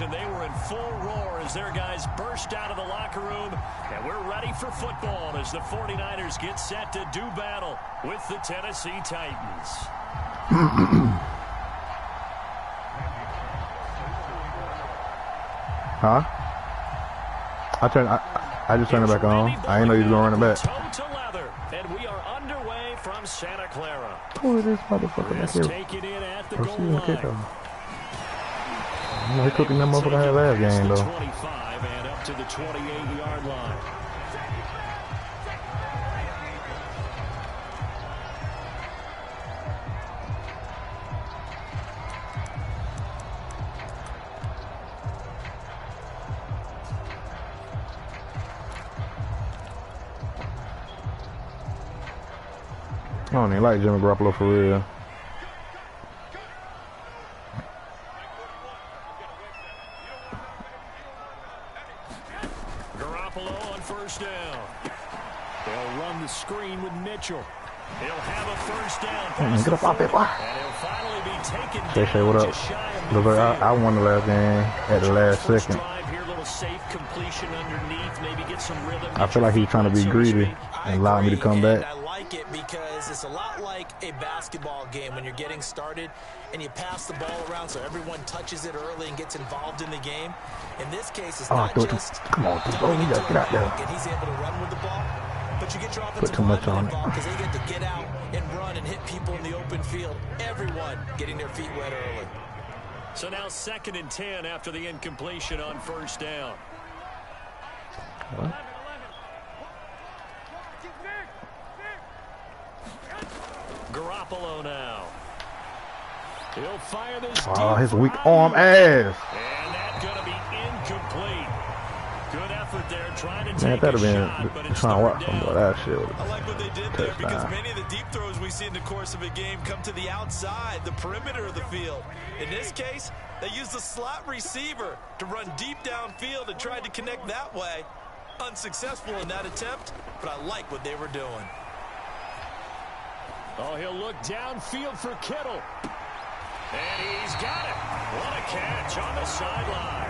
and they were in full roar as their guys burst out of the locker room. And we're ready for football as the 49ers get set to do battle with the Tennessee Titans. Huh? I just turned it back on. I didn't know you was gonna run it back. And we are underway from Santa Clara. Who is this motherfucker back here? Taken in at the goal line. You know, he cooking that motherfucker had last game though. 25 and up to the 28-yard line. I don't even like Jimmy Garoppolo for real. Garoppolo on first down. They'll run the screen with Mitchell. He'll have a first down. Get up off it, boy. And he'll finally be taken They say what up? Look, I won the last game at the last second. Safe completion underneath, maybe get some rhythm. I feel like he's trying to be greedy and allow me to come back. I like it because it's a lot like a basketball game when you're getting started and you pass the ball around so everyone touches it early and gets involved in the game. In this case, it's not just come on, bro, you gotta get out there. And he's able to run with the ball, but you get your offensive Put too much on it because they get to get out and run and hit people in the open field. Everyone getting their feet wet early. So now 2nd and 10 after the incompletion on first down. What? Garoppolo now. He'll fire this. Oh, his weak arm ass. And that's going to be incomplete. Good effort there trying to Man, take a been shot, but it's trying to third watch down. some that shit. I like what they did there because many of the deep throws we see in the course of a game come to the outside, the perimeter of the field. In this case, they used the slot receiver to run deep downfield and tried to connect that way. Unsuccessful in that attempt, but I like what they were doing. Oh, he'll look downfield for Kittle. And he's got it. What a catch on the sideline.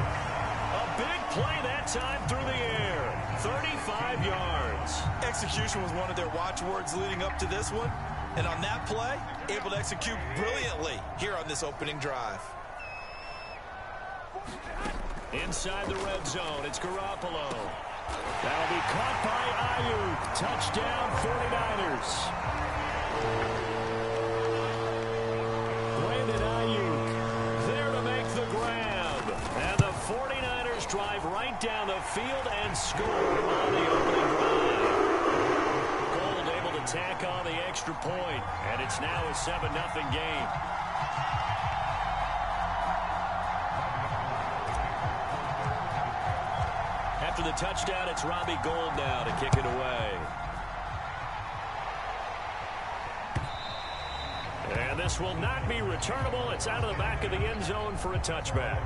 A big play that time through the air. 35 yards. Execution was one of their watchwords leading up to this one. And on that play, able to execute brilliantly here on this opening drive. Inside the red zone, it's Garoppolo. That'll be caught by Ayuk. Touchdown, 49ers. Brandon Ayuk there to make the grab. And the 49ers drive right down the field and score on the opening drive. Gold able to tack on the extra point, and it's now a 7-0 game. After the touchdown, it's Robbie Gould now to kick it away. And this will not be returnable. It's out of the back of the end zone for a touchback.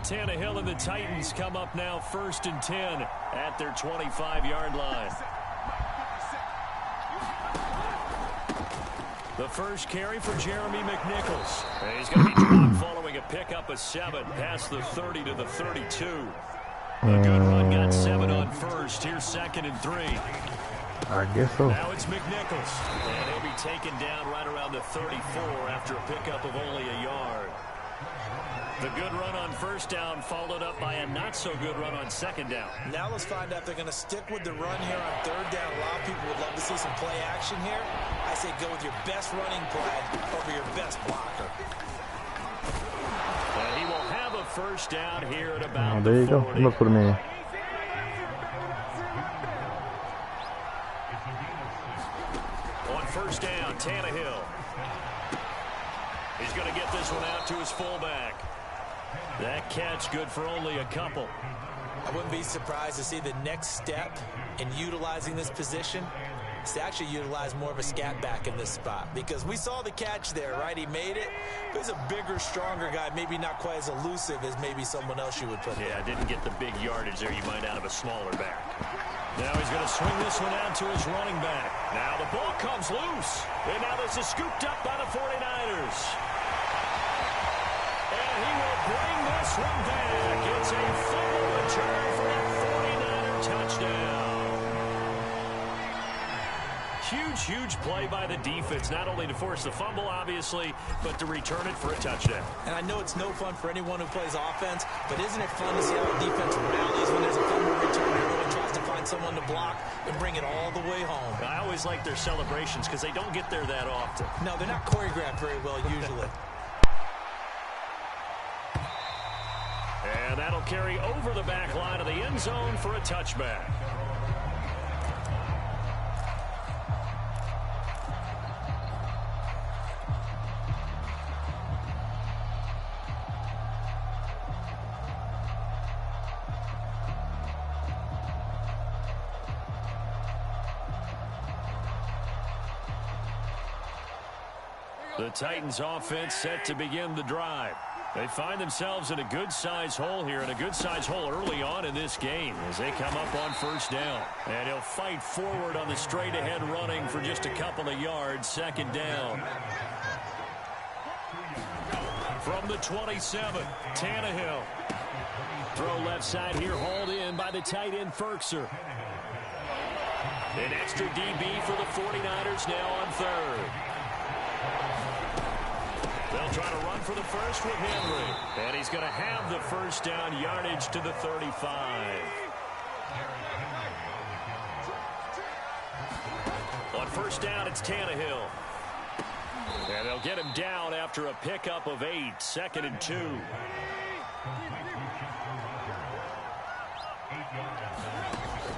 Tannehill and the Titans come up now 1st and 10 at their 25-yard line. The first carry for Jeremy McNichols. And he's going to be dropped following a pickup of 7 past the 30 to the 32. A good run, got 7 on first. Here's 2nd and 3. I guess so. Now it's McNichols. And he'll be taken down right around the 34 after a pickup of only a yard. The good run on first down followed up by a not-so-good run on 2nd down. Now let's find out if they're going to stick with the run here on 3rd down. A lot of people would love to see some play action here. I say go with your best running play over your best blocker. And he will have a first down here at about there you go. Look for the man. On first down, Tannehill. He's going to get this one out to his fullback. That catch good for only a couple. I wouldn't be surprised to see the next step in utilizing this position to actually utilize more of a scat back in this spot, because we saw the catch there, right? He made it. But he's a bigger, stronger guy, maybe not quite as elusive as maybe someone else you would put in. Yeah, didn't get the big yardage there you might out of a smaller back. Now he's going to swing this one out to his running back. Now the ball comes loose. And now this is scooped up by the 49ers. And he will bring this one back. It's a fumble return for a 49er touchdown. Huge play by the defense, not only to force the fumble, obviously, but to return it for a touchdown. And I know it's no fun for anyone who plays offense, but isn't it fun to see how the defense rallies when there's a fumble return? Everyone tries to find someone to block and bring it all the way home. I always like their celebrations because they don't get there that often. No, they're not choreographed very well usually. And that'll carry over the back line of the end zone for a touchback. The Titans offense set to begin the drive. They find themselves in a good-sized hole here, and a good-sized hole early on in this game as they come up on first down. And he'll fight forward on the straight-ahead running for just a couple of yards, second down. From the 27, Tannehill. Throw left side here, hauled in by the tight end, Ferkser. An extra DB for the 49ers now on third. They'll try to run for the first with Henry. And he's going to have the first down, yardage to the 35. On first down, it's Tannehill. And they'll get him down after a pickup of 8, second and 2.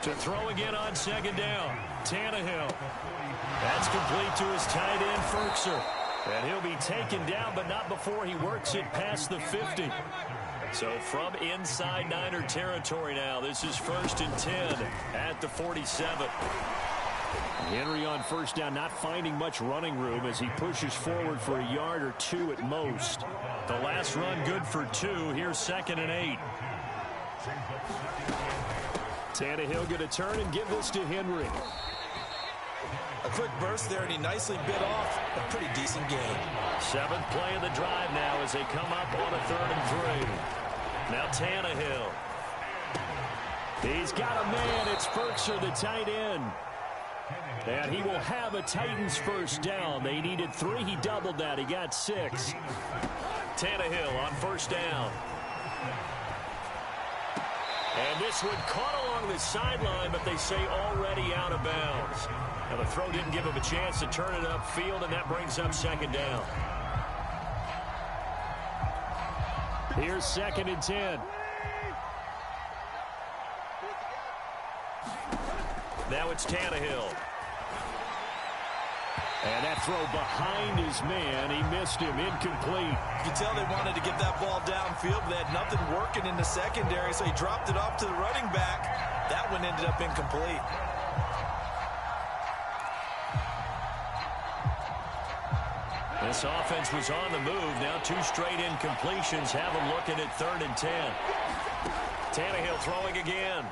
To throw again on second down, Tannehill. That's complete to his tight end, Ferkser. And he'll be taken down, but not before he works it past the 50. So from inside Niner territory now, this is first and 10 at the 47. Henry on first down, not finding much running room as he pushes forward for a yard or 2 at most. The last run good for 2. Here's second and 8. Tannehill going to turn and give this to Henry. A quick burst there, and he nicely bit off a pretty decent game. 7th play of the drive now as they come up on a 3rd and 3. Now Tannehill. He's got a man. It's Ferkser, the tight end. And he will have a Titans first down. They needed 3. He doubled that. He got 6. Tannehill on first down. And this one caught along the sideline, but they say already out of bounds. Now the throw didn't give him a chance to turn it upfield, and that brings up second down. Here's second and 10. Now it's Tannehill. And that throw behind his man. He missed him. Incomplete. You can tell they wanted to get that ball downfield, but they had nothing working in the secondary, so he dropped it off to the running back. That one ended up incomplete. This offense was on the move. Now 2 straight incompletions have them looking at 3rd and 10. Tannehill throwing again.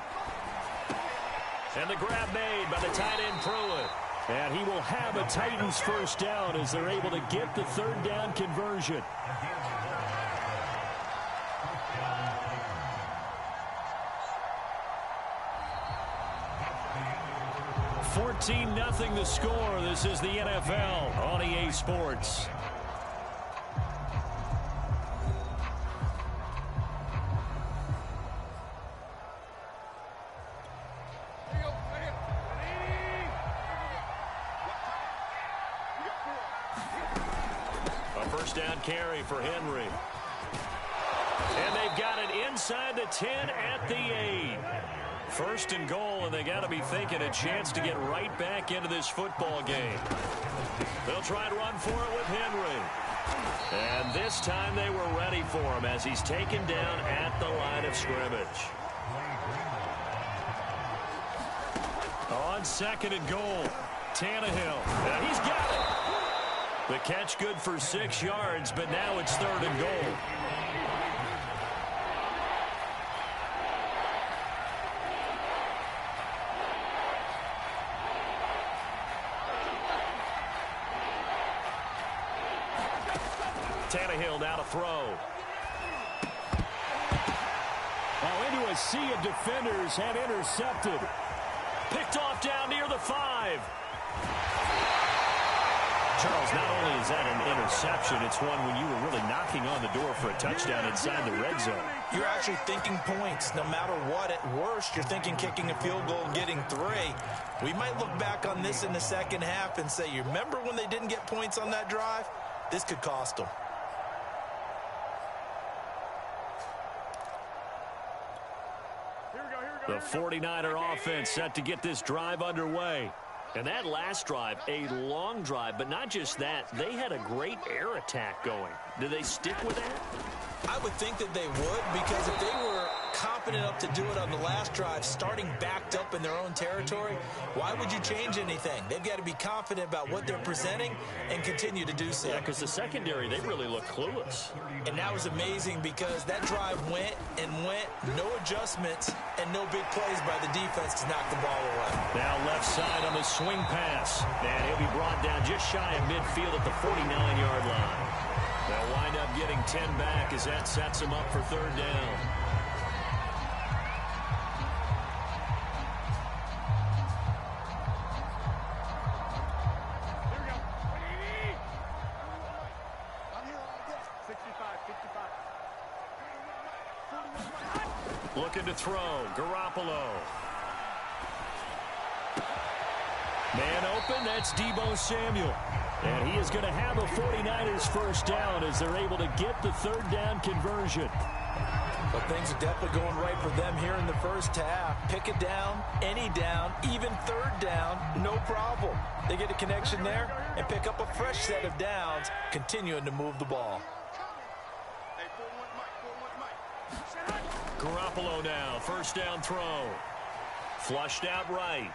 And the grab made by the tight end Pruitt. And he will have a Titans first down as they're able to get the 3rd down conversion. $14-0 the score. This is the NFL on EA Sports. First down carry for Henry. And they've got it inside the 10 at the 8. First and goal, and they got to be thinking a chance to get right back into this football game. They'll try and run for it with Henry. And this time they were ready for him as he's taken down at the line of scrimmage. On second and goal, Tannehill. He's got it. The catch good for 6 yards, but now it's 3rd and goal. Tannehill now to throw. Into a sea of defenders and intercepted. Picked off down near the 5. Charles, not only is that an interception, it's one when you were really knocking on the door for a touchdown inside the red zone. You're actually thinking points. No matter what, at worst, you're thinking kicking a field goal and getting 3. We might look back on this in the second half and say, you remember when they didn't get points on that drive? This could cost them. The 49er offense set to get this drive underway. And that last drive, a long drive, but not just that. They had a great air attack going. Do they stick with that? I would think that they would, because if they were confident enough to do it on the last drive, starting backed up in their own territory, why would you change anything? They've got to be confident about what they're presenting and continue to do so. Yeah, because the secondary, they really look clueless. And that was amazing because that drive went and went, no adjustments, and no big plays by the defense to knock the ball away. Now left side on the swing pass. And he'll be brought down just shy of midfield at the 49-yard line. They'll wind up getting 10 back as that sets them up for 3rd down. Looking to throw, Garoppolo. Man open, that's Deebo Samuel. And he is going to have a 49ers first down as they're able to get the 3rd down conversion. But things are definitely going right for them here in the first half. Pick it down, any down, even 3rd down, no problem. They get a connection there and pick up a fresh set of downs, continuing to move the ball. Garoppolo now, first down throw. Flushed out right.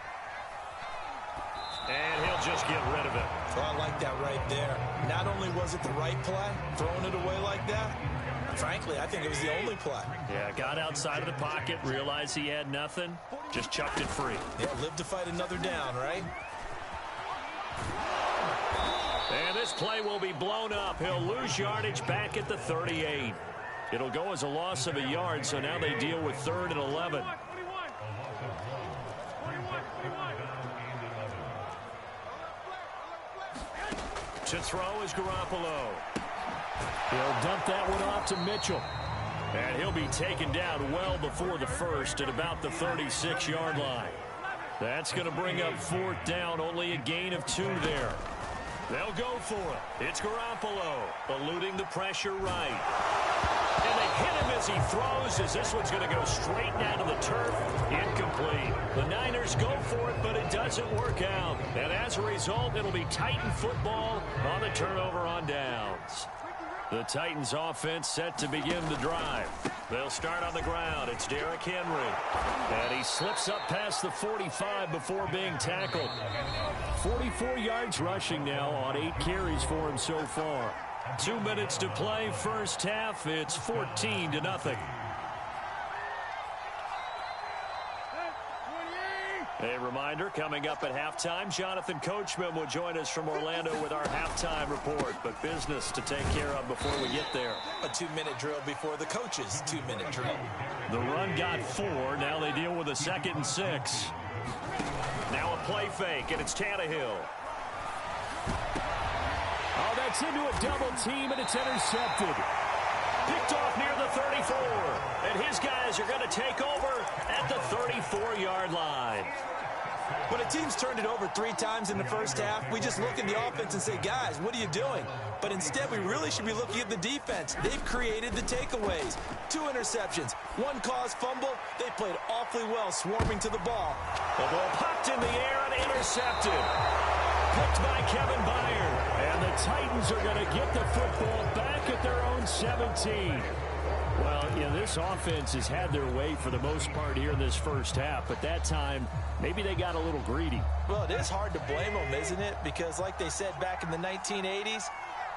And he'll just get rid of it. Well, I like that right there. Not only was it the right play, throwing it away like that, frankly, I think it was the only play. Yeah, got outside of the pocket, realized he had nothing, just chucked it free. Yeah, live to fight another down, right? And this play will be blown up. He'll lose yardage back at the 38. It'll go as a loss of a yard, so now they deal with 3rd and 11. To throw is Garoppolo. He'll dump that one off to Mitchell. And he'll be taken down well before the first at about the 36-yard line. That's going to bring up 4th down, only a gain of 2 there. They'll go for it. It's Garoppolo, eluding the pressure right. And they hit him as he throws, as this one's going to go straight down to the turf. Incomplete. The Niners go for it, but it doesn't work out. And as a result, it'll be Titan football on the turnover on downs. The Titans offense set to begin the drive. They'll start on the ground. It's Derrick Henry. And he slips up past the 45 before being tackled. 44 yards rushing now on 8 carries for him so far. 2 minutes to play, first half. It's 14-0. A reminder, coming up at halftime, Jonathan Coachman will join us from Orlando with our halftime report. But business to take care of before we get there. A 2-minute drill before the coach's 2-minute drill. The run got 4. Now they deal with a 2nd and 6. Now a play fake, and it's Tannehill. Oh, that's into a double team, and it's intercepted. Picked off near the 34. And his guys are going to take over at the 34-yard line. When a team's turned it over 3 times in the first half, we just look at the offense and say, guys, what are you doing? But instead, we really should be looking at the defense. They've created the takeaways. 2 interceptions, 1 caused fumble. They played awfully well swarming to the ball. The ball popped in the air and intercepted. Picked by Kevin Byard. And the Titans are going to get the football back at their own 17. Well, you know, this offense has had their way for the most part here in this first half, but that time, maybe they got a little greedy. Well, it is hard to blame them, isn't it? Because like they said back in the 1980s,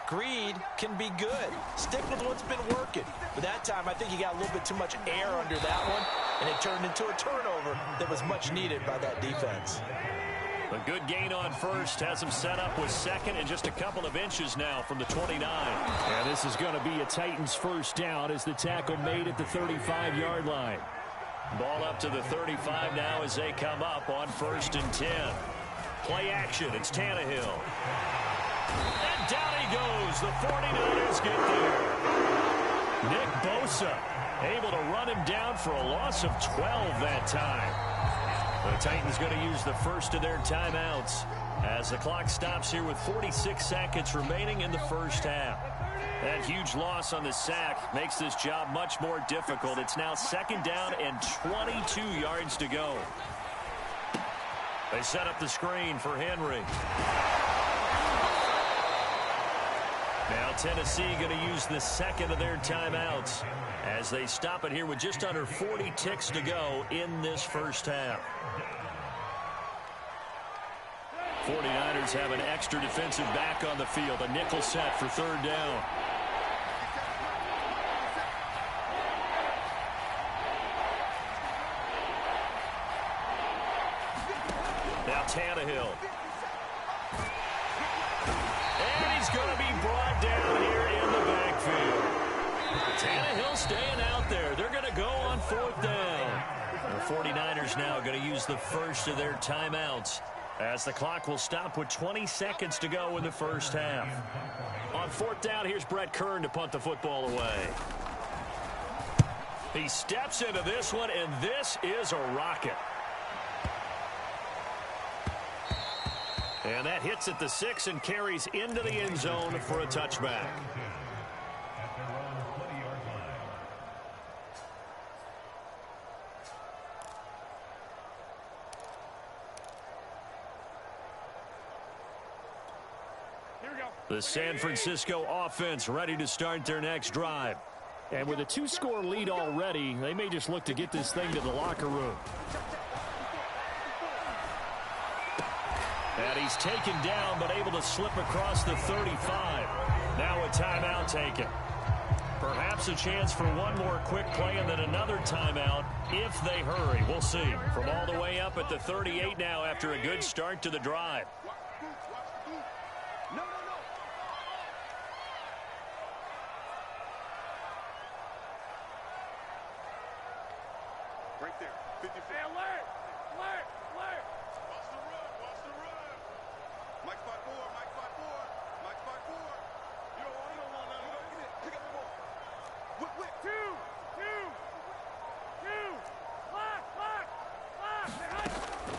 greed can be good. Stick with what's been working. But that time, I think he got a little bit too much air under that one, and it turned into a turnover that was much needed by that defense. A good gain on first has him set up with second and just a couple of inches now from the 29. And this is going to be a Titans first down as the tackle made at the 35-yard line. Ball up to the 35 now as they come up on 1st and 10. Play action. It's Tannehill. And down he goes. The 49ers get there. Nick Bosa able to run him down for a loss of 12 that time. The Titans going to use the first of their timeouts as the clock stops here with 46 seconds remaining in the first half. That huge loss on the sack makes this job much more difficult. It's now 2nd down and 22 yards to go. They set up the screen for Henry. Now Tennessee going to use the second of their timeouts as they stop it here with just under 40 ticks to go in this first half. 49ers have an extra defensive back on the field. A nickel set for 3rd down. Now Tannehill. And he's going to be brought down here in the backfield. Tannehill staying out there. They're going to go on 4th down. The 49ers now going to use the first of their timeouts as the clock will stop with 20 seconds to go in the first half. On 4th down, here's Brett Kern to punt the football away. He steps into this one, and this is a rocket. And that hits at the 6 and carries into the end zone for a touchback. The San Francisco offense ready to start their next drive. And with a 2-score lead already, they may just look to get this thing to the locker room. And he's taken down, but able to slip across the 35. Now a timeout taken. Perhaps a chance for one more quick play and then another timeout if they hurry. We'll see. From all the way up at the 38 now after a good start to the drive. Right there. 50. Alert! Alert! Alert! Watch the run. Watch the run. Mike spot 4. Mike spot 4. Mike spot 4. You don't want to get it. Pick up the ball. Whip. 2. Lock.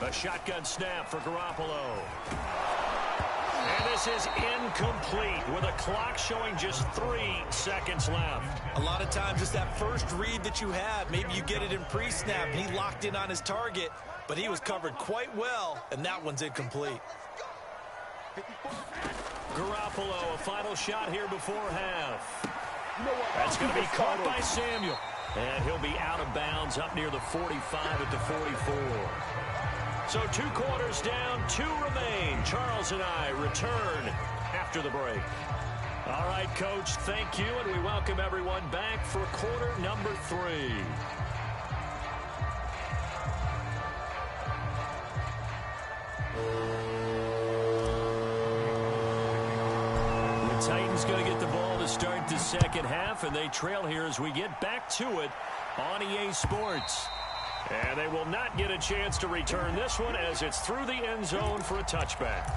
A shotgun snap for Garoppolo. And this is incomplete with a clock showing just 3 seconds left. A lot of times it's that first read that you have. Maybe you get it in pre-snap. He locked in on his target, but he was covered quite well, and that one's incomplete. Garoppolo, a final shot here before half. That's going to be caught by Samuel. And he'll be out of bounds up near the 45 at the 44. So 2 quarters down, 2 remain. Charles and I return after the break. All right, Coach, thank you, and we welcome everyone back for quarter number 3. The Titans going to get the ball to start the second half, and they trail here as we get back to it on EA Sports. And they will not get a chance to return this one as it's through the end zone for a touchback.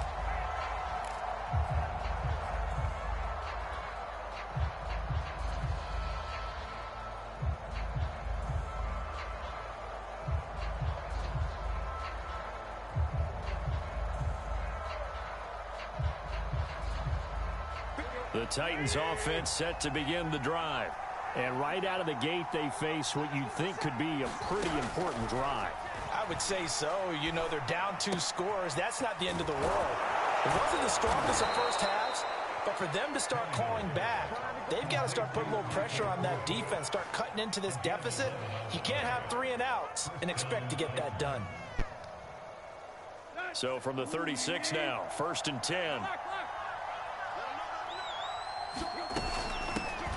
The Titans offense set to begin the drive. And right out of the gate, they face what you'd think could be a pretty important drive. I would say so. You know, they're down 2 scores. That's not the end of the world. It wasn't the strongest of first halves, But for them to start clawing back, they've got to start putting a little pressure on that defense, start cutting into this deficit. You can't have 3 and outs and expect to get that done. So from the 36 now, 1st and 10.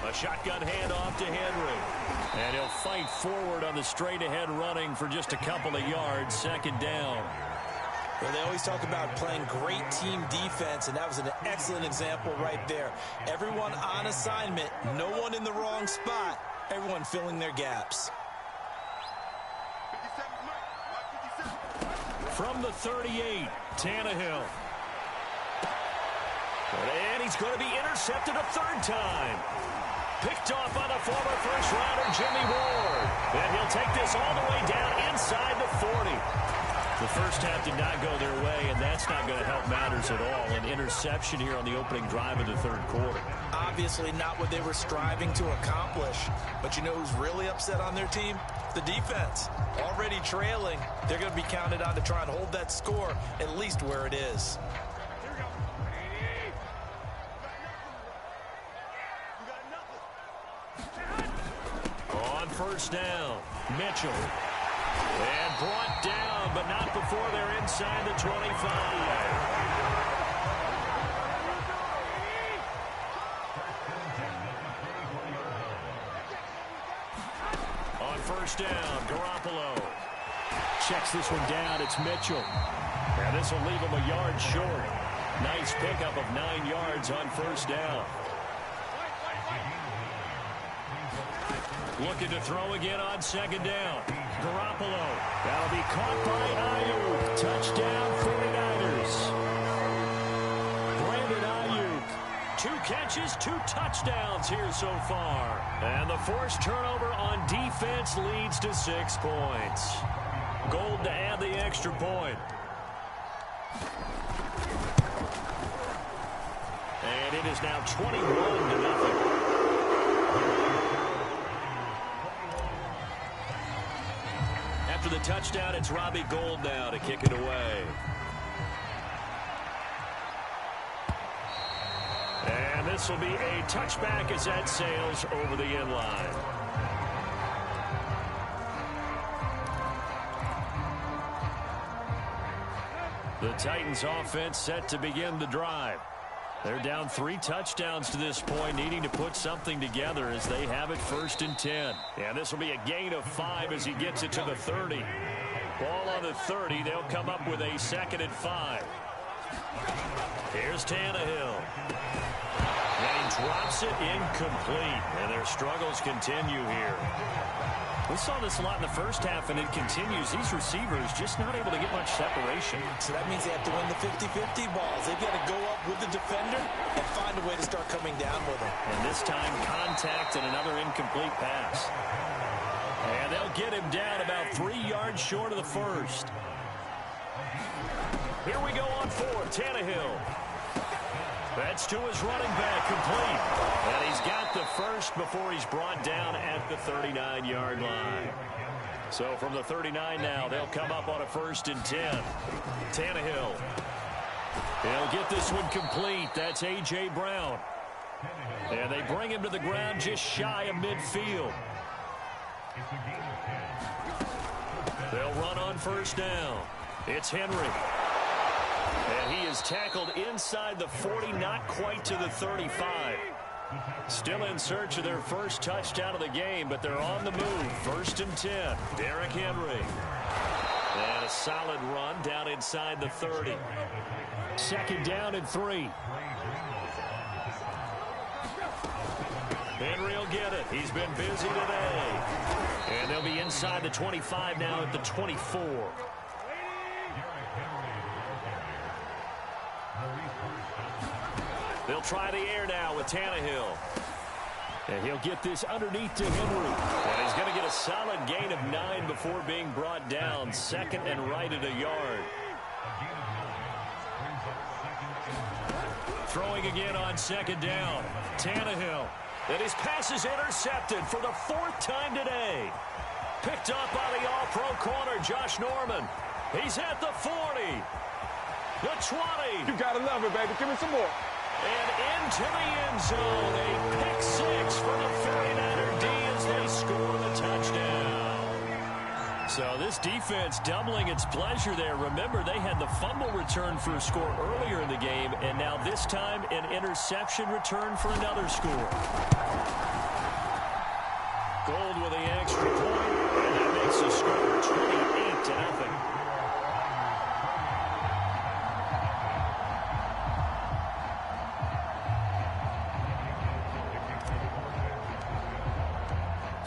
A shotgun handoff to Henry. And he'll fight forward on the straight-ahead running for just a couple of yards. 2nd down. Well, they always talk about playing great team defense, and that was an excellent example right there. Everyone on assignment, no one in the wrong spot, everyone filling their gaps. From the 38, Tannehill. And he's going to be intercepted a 3rd time. Picked off by the former first-rounder, Jimmy Ward. And he'll take this all the way down inside the 40. The first half did not go their way, and that's not going to help matters at all. An interception here on the opening drive of the 3rd quarter. Obviously not what they were striving to accomplish. But you know who's really upset on their team? The defense. Already trailing, they're going to be counted on to try and hold that score at least where it is. On 1st down, Mitchell. And brought down, but not before they're inside the 25. On 1st down, Garoppolo. Checks this one down, it's Mitchell. And this will leave him a yard short. Nice pickup of 9 yards on 1st down. Looking to throw again on 2nd down. Garoppolo. That'll be caught by Ayuk. Touchdown 49ers. Brandon Ayuk. 2 catches, 2 touchdowns here so far. And the forced turnover on defense leads to 6 points. Gold to add the extra point. And it is now 21-0. After the touchdown, it's Robbie Gould now to kick it away. And this will be a touchback as that sails over the end line. The Titans offense set to begin the drive. They're down 3 touchdowns to this point, needing to put something together as they have it 1st and 10. And this will be a gain of 5 as he gets it to the 30. Ball on the 30. They'll come up with a 2nd and 5. Here's Tannehill. And he drops it incomplete. And their struggles continue here. We saw this a lot in the first half, and it continues. These receivers just not able to get much separation. So that means they have to win the 50-50 balls. They've got to go up with the defender and find a way to start coming down with them. And this time, contact and another incomplete pass. And they'll get him down about 3 yards short of the 1st. Here we go on 4th. Tannehill. That's to his running back, complete. And he's got the 1st before he's brought down at the 39-yard line. So from the 39 now, they'll come up on a 1st and 10. Tannehill. He'll get this one complete. That's A.J. Brown. And they bring him to the ground just shy of midfield. They'll run on 1st down. It's Henry. And he is tackled inside the 40, not quite to the 35. Still in search of their 1st touchdown of the game, but they're on the move. 1st and 10. Derrick Henry. And a solid run down inside the 30. 2nd down and 3. Henry will get it. He's been busy today. And they'll be inside the 25 now at the 24. They'll try the air now with Tannehill. And he'll get this underneath to Henry. And he's going to get a solid gain of 9 before being brought down. 2nd and right at a yard. Throwing again on 2nd down. Tannehill. And his pass is intercepted for the 4th time today. Picked up by the all-pro corner, Josh Norman. He's at the 40. The 20. You gotta love it, baby. Give me some more. And into the end zone. A pick six for the 49er D as they score the touchdown. So this defense doubling its pleasure there. Remember, they had the fumble return for a score earlier in the game, and now this time an interception return for another score. Gold with the extra point, and that makes the score 28-0.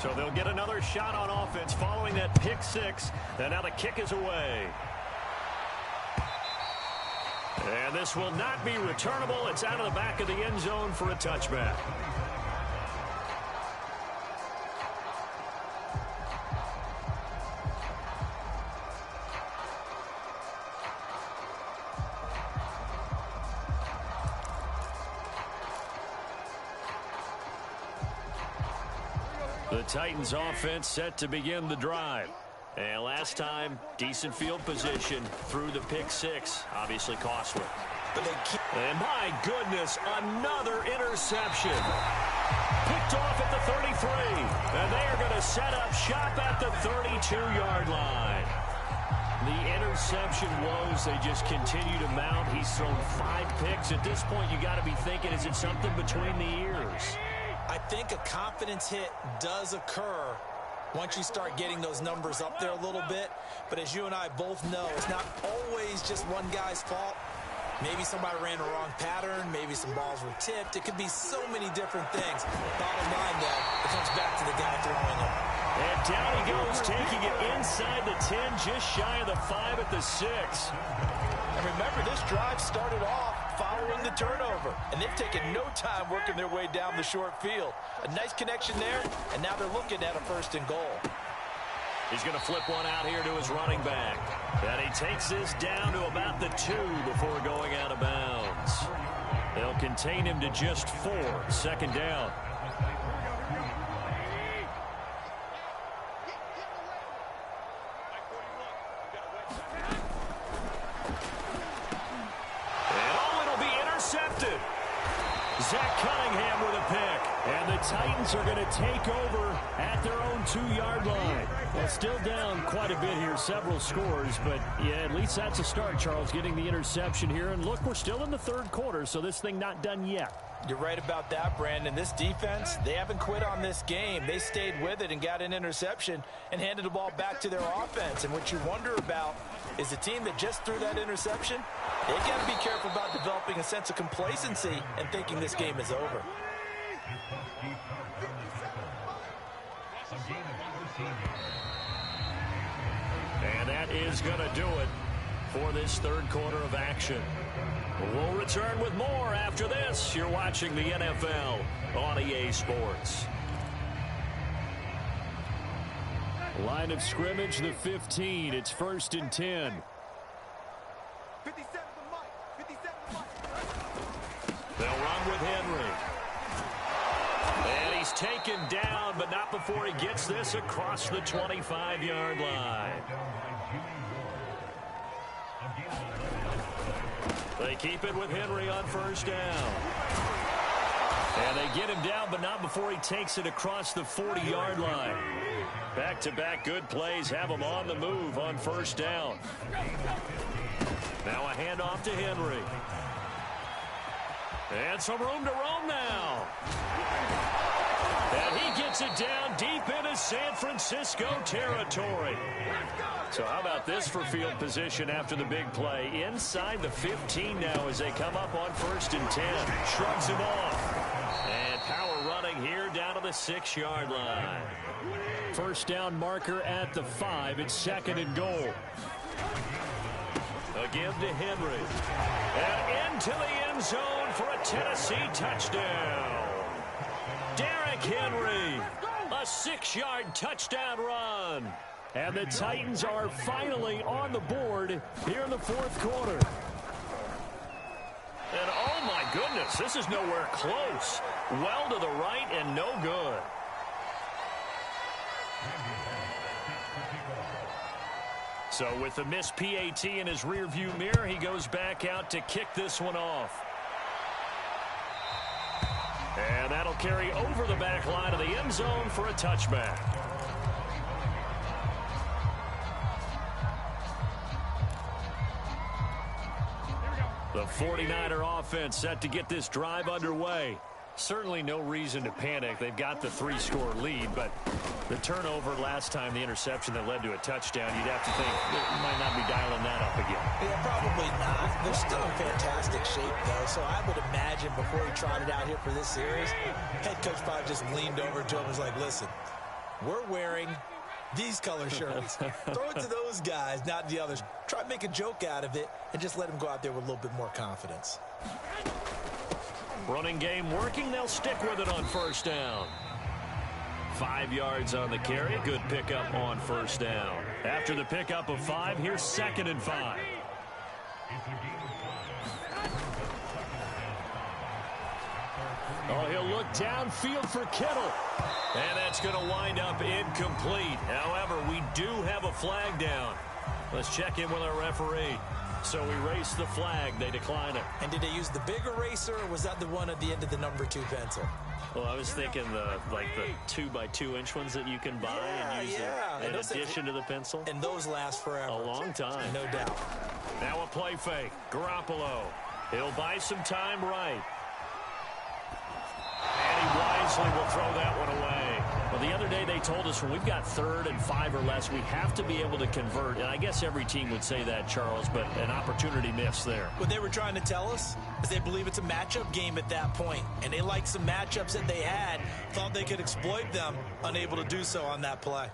So they'll get another shot on offense following that pick six. And now the kick is away. And this will not be returnable. It's out of the back of the end zone for a touchback. The Titans offense set to begin the drive. And last time, decent field position through the pick six. Obviously costly. And my goodness, another interception. Picked off at the 33. And they are going to set up shop at the 32-yard line. The interception woes, they just continue to mount. He's thrown 5 picks. At this point, you got to be thinking, is it something between the ears? I think a confidence hit does occur once you start getting those numbers up there a little bit. But as you and I both know, it's not always just one guy's fault. Maybe somebody ran a wrong pattern. Maybe some balls were tipped. It could be so many different things. Bottom line, though, it comes back to the guy throwing it. And down he goes, taking it inside the 10, just shy of the 5 at the 6. And remember, this drive started off following the turnover, and they've taken no time working their way down the short field. A nice connection there, and now they're looking at a 1st and goal. He's going to flip one out here to his running back. And he takes this down to about the 2 before going out of bounds. They'll contain him to just 4, 2nd down. Zach Cunningham with a pick. And the Titans are going to take over at their own 2-yard line. Well, still down quite a bit here, several scores. But, yeah, at least that's a start, Charles, getting the interception here. And, look, we're still in the 3rd quarter, so this thing not done yet. You're right about that, Brandon. This defense, they haven't quit on this game. They stayed with it and got an interception and handed the ball back to their offense. And what you wonder about is the team that just threw that interception, they've got to be careful about developing a sense of complacency and thinking this game is over. And that is going to do it for this 3rd quarter of action. We'll return with more after this. You're watching the NFL on EA Sports. Line of scrimmage, the 15. It's 1st and 10. 57 to Mike. 57 to Mike. They'll run with Henry. And he's taken down, but not before he gets this across the 25-yard line. They keep it with Henry on 1st down. And they get him down, but not before he takes it across the 40-yard line. Back-to-back good plays have him on the move on 1st down. Now a handoff to Henry. And some room to roam now. And he gets it down deep into San Francisco territory. So how about this for field position after the big play? Inside the 15 now as they come up on 1st and 10. Shrugs him off. And power running here down to the 6-yard line. 1st down marker at the 5. It's 2nd and goal. Again to Henry. And into the end zone for a Tennessee touchdown. Derrick Henry. A 6-yard touchdown run. And the Titans are finally on the board here in the 4th quarter. And oh my goodness, this is nowhere close. Well to the right and no good. So with the missed PAT in his rearview mirror, he goes back out to kick this one off. And that'll carry over the back line of the end zone for a touchback. The 49er offense set to get this drive underway. Certainly no reason to panic. They've got the 3-score lead, but the turnover last time, the interception that led to a touchdown, you'd have to think they might not be dialing that up again. Yeah, probably not. They're still in fantastic shape, though, so I would imagine before he trotted out here for this series, head coach probably just leaned over to him and was like, listen, we're wearing these color shirts. Throw it to those guys, not the others. Try to make a joke out of it and just let them go out there with a little bit more confidence. Running game working. They'll stick with it on first down. 5 yards on the carry. Good pickup on first down. After the pickup of 5, here's 2nd and 5. Oh, he'll look downfield for Kittle. And that's going to wind up incomplete. However, we do have a flag down. Let's check in with our referee. So we race the flag. They decline it. And did they use the big eraser, or was that the one at the end of the number 2 pencil? Well, I was thinking the 2x2-inch ones that you can buy and use in addition to the pencil. And those last forever. A long time. No doubt. Now a play fake. Garoppolo. He'll buy some time right. And he wisely will throw that one away. Well, the other day they told us when we've got 3rd and 5 or less, we have to be able to convert. And I guess every team would say that, Charles, but an opportunity missed there. What they were trying to tell us is they believe it's a matchup game at that point. And they liked some matchups that they had, thought they could exploit them, unable to do so on that play.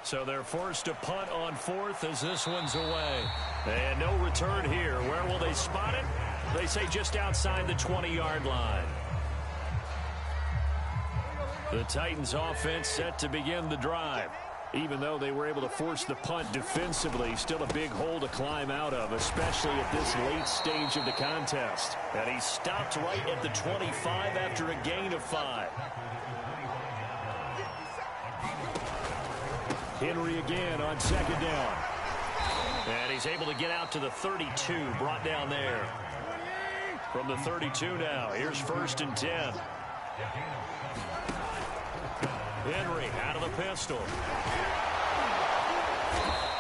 So they're forced to punt on 4th as this one's away. And no return here. Where will they spot it? They say just outside the 20-yard line. The Titans offense set to begin the drive. Even though they were able to force the punt defensively, still a big hole to climb out of, especially at this late stage of the contest. And he stopped right at the 25 after a gain of 5. Henry again on 2nd down. And he's able to get out to the 32, brought down there. From the 32 now, here's 1st and 10. Henry out of the pistol.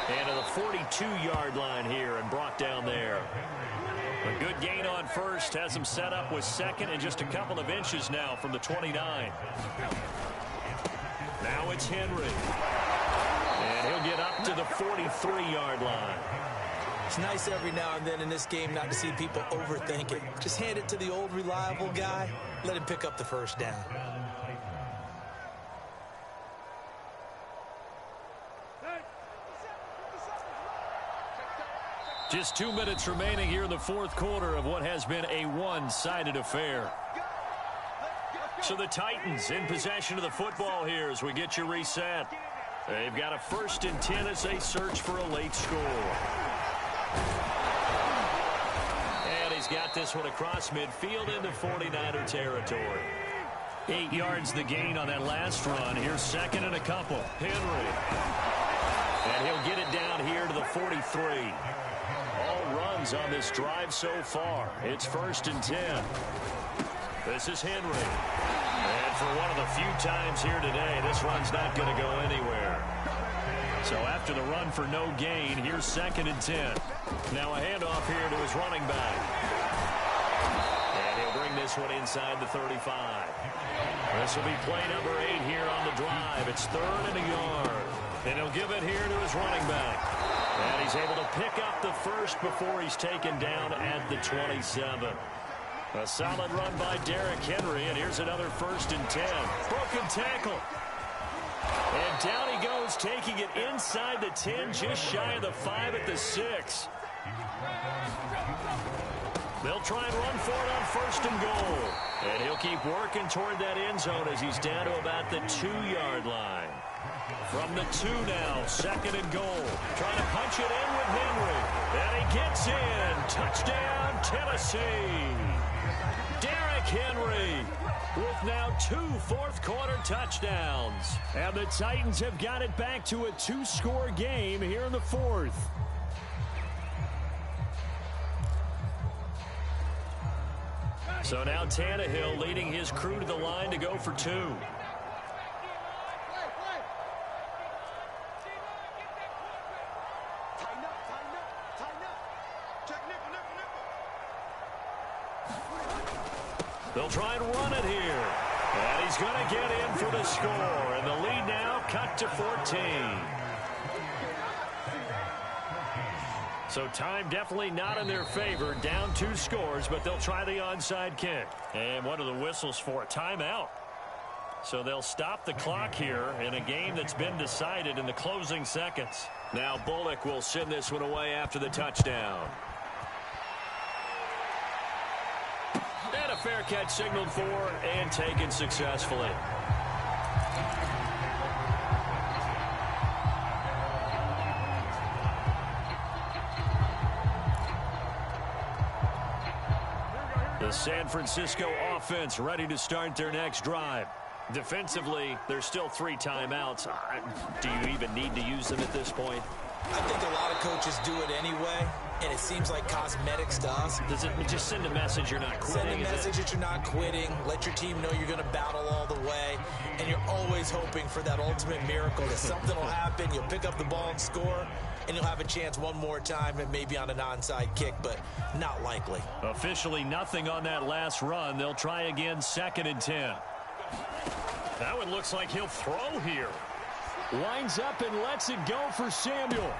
And to the 42-yard line here and brought down there. A good gain on 1st, has him set up with 2nd and just a couple of inches now from the 29. Now it's Henry. And he'll get up to the 43-yard line. It's nice every now and then in this game not to see people overthink it. Just hand it to the old reliable guy. Let him pick up the first down. Just 2 minutes remaining here in the 4th quarter of what has been a one-sided affair. So the Titans in possession of the football here as we get you reset. They've got a 1st and 10 as they search for a late score. And he's got this one across midfield into 49er territory. 8 yards the gain on that last run. Here's 2nd and a couple. Henry. And he'll get it down here to the 43. All runs on this drive so far. It's 1st and 10. This is Henry. And for one of the few times here today, this run's not going to go anywhere. So after the run for no gain, here's 2nd and 10. Now a handoff here to his running back. And he'll bring this one inside the 35. This will be play number 8 here on the drive. It's 3rd and a yard. And he'll give it here to his running back. And he's able to pick up the 1st before he's taken down at the 27. A solid run by Derrick Henry, and here's another 1st and 10. Broken tackle. And down he goes, taking it inside the 10, just shy of the 5 at the 6. They'll try and run for it on 1st and goal. And he'll keep working toward that end zone as he's down to about the 2-yard line. From the 2 now, 2nd and goal. Trying to punch it in with Henry. And he gets in. Touchdown, Tennessee. Derrick Henry with now 2 fourth-quarter touchdowns. And the Titans have got it back to a 2-score game here in the fourth. So now Tannehill leading his crew to the line to go for 2. Tighten up, tighten up, tighten up. Check nickel, nickel, nickel. They'll try and run it here. And he's going to get in for the score. And the lead now cut to 14. So time definitely not in their favor. Down 2 scores, but they'll try the onside kick. And what are the whistles for? A timeout. So they'll stop the clock here in a game that's been decided in the closing seconds. Now Bullock will send this one away after the touchdown. And a fair catch signaled for and taken successfully. The San Francisco offense ready to start their next drive. Defensively, there's still 3 timeouts. Do you even need to use them at this point? I think a lot of coaches do it anyway, and it seems like cosmetics to us. Does it just send a message you're not quitting? Send a message that you're not quitting. Let your team know you're going to battle all the way, and you're always hoping for that ultimate miracle that something will happen, you'll pick up the ball and score, and you'll have a chance one more time and maybe on an onside kick, but not likely. Officially nothing on that last run. They'll try again 2nd and 10. That one looks like he'll throw here. Winds up and lets it go for Samuel.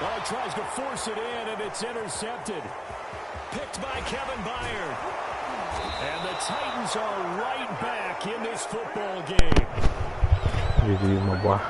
Well, he tries to force it in, and it's intercepted. Picked by Kevin Byard. And the Titans are right back in this football game. GG, my boy.